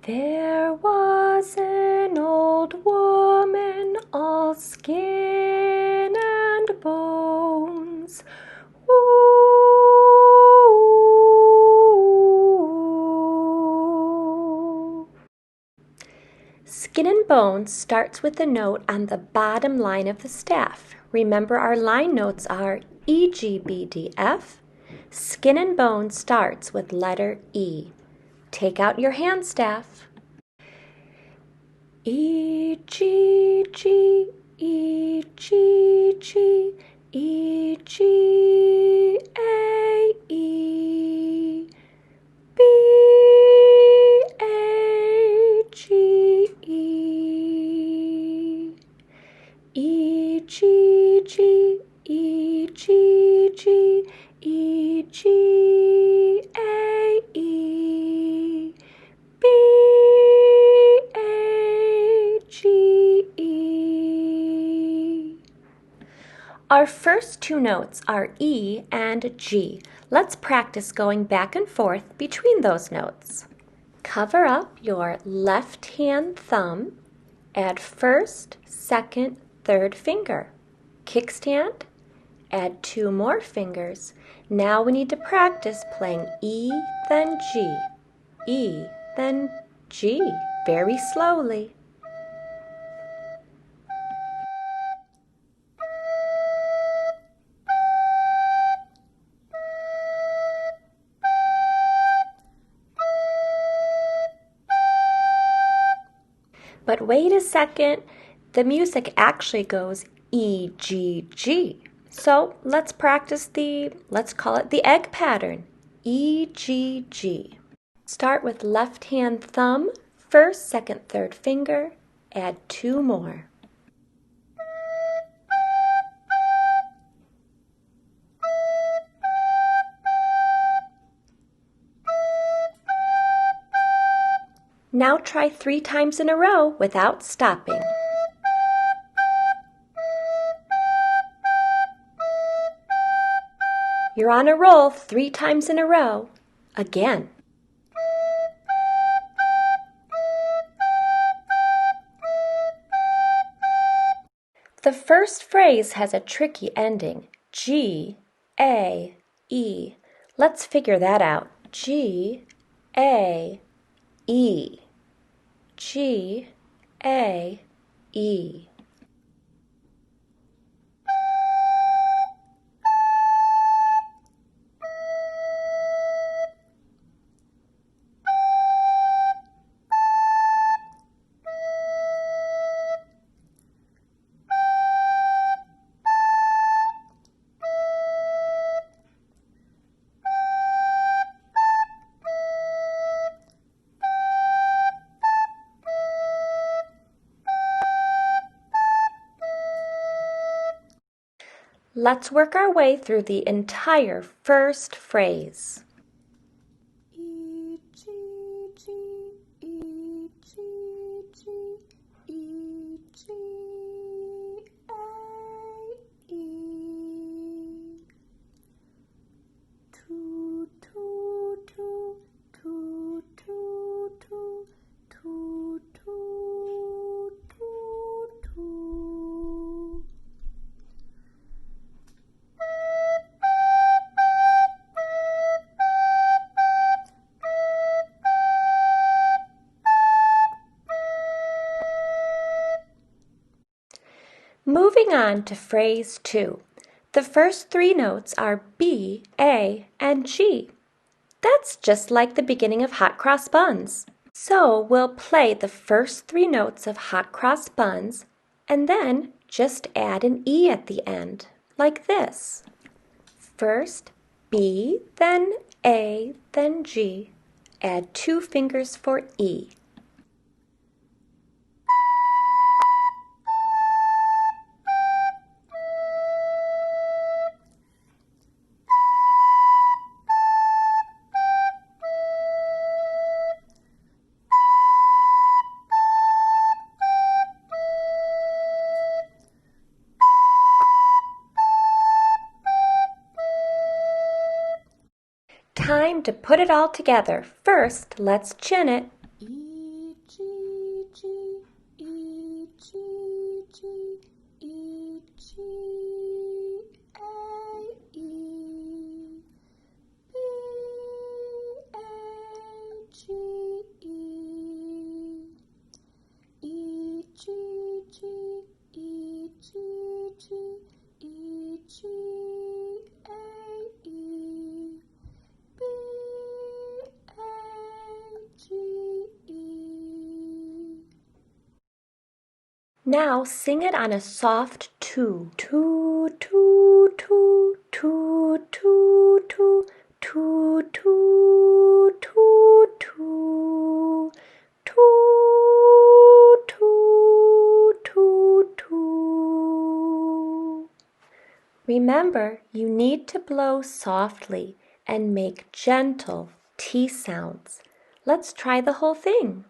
There was an old woman, all skin and bones. Ooh. Skin and bones starts with a note on the bottom line of the staff. Remember, our line notes are E, G, B, D, F. Skin and bones starts with letter E. Take out your hand staff. E, G, G, E, G, G, E, G, A, E, B, A, G, E, E, G, G, E, G, G, E, G, A, E, B, A, G, E. Our first two notes are E and G. Let's practice going back and forth between those notes. Cover up your left hand thumb, add first, second, third finger. Kickstand, add two more fingers. Now we need to practice playing E, then G. E, then G, very slowly. But wait a second, the music actually goes E, G, G. So let's practice let's call it the egg pattern, E, G, G. Start with left hand thumb, first, second, third finger, add two more. Now try 3 times in a row without stopping. You're on a roll 3 times in a row. Again. The first phrase has a tricky ending. G, A, E. Let's figure that out. G, A, E. G, A, E. Let's work our way through the entire first phrase. E, G, G, E, G, G, E, G, A, E. Two, two, two, two, two, two, two, two, two, two. Moving on to phrase 2. The first 3 notes are B, A, and G. That's just like the beginning of Hot Cross Buns. So we'll play the first 3 notes of Hot Cross Buns and then just add an E at the end, like this. First B, then A, then G. Add 2 fingers for E. Time to put it all together. First, let's chin it. E, Now sing it on a soft two. Two, two, two, two, two, two, two, two, two, two, two, two, two, two. Remember, you need to blow softly and make gentle T sounds. Let's try the whole thing.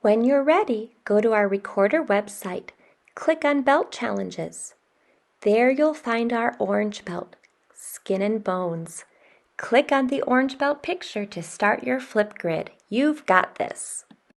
When you're ready, go to our recorder website, click on Belt Challenges. There you'll find our orange belt, Skin and Bones. Click on the orange belt picture to start your Flipgrid. You've got this.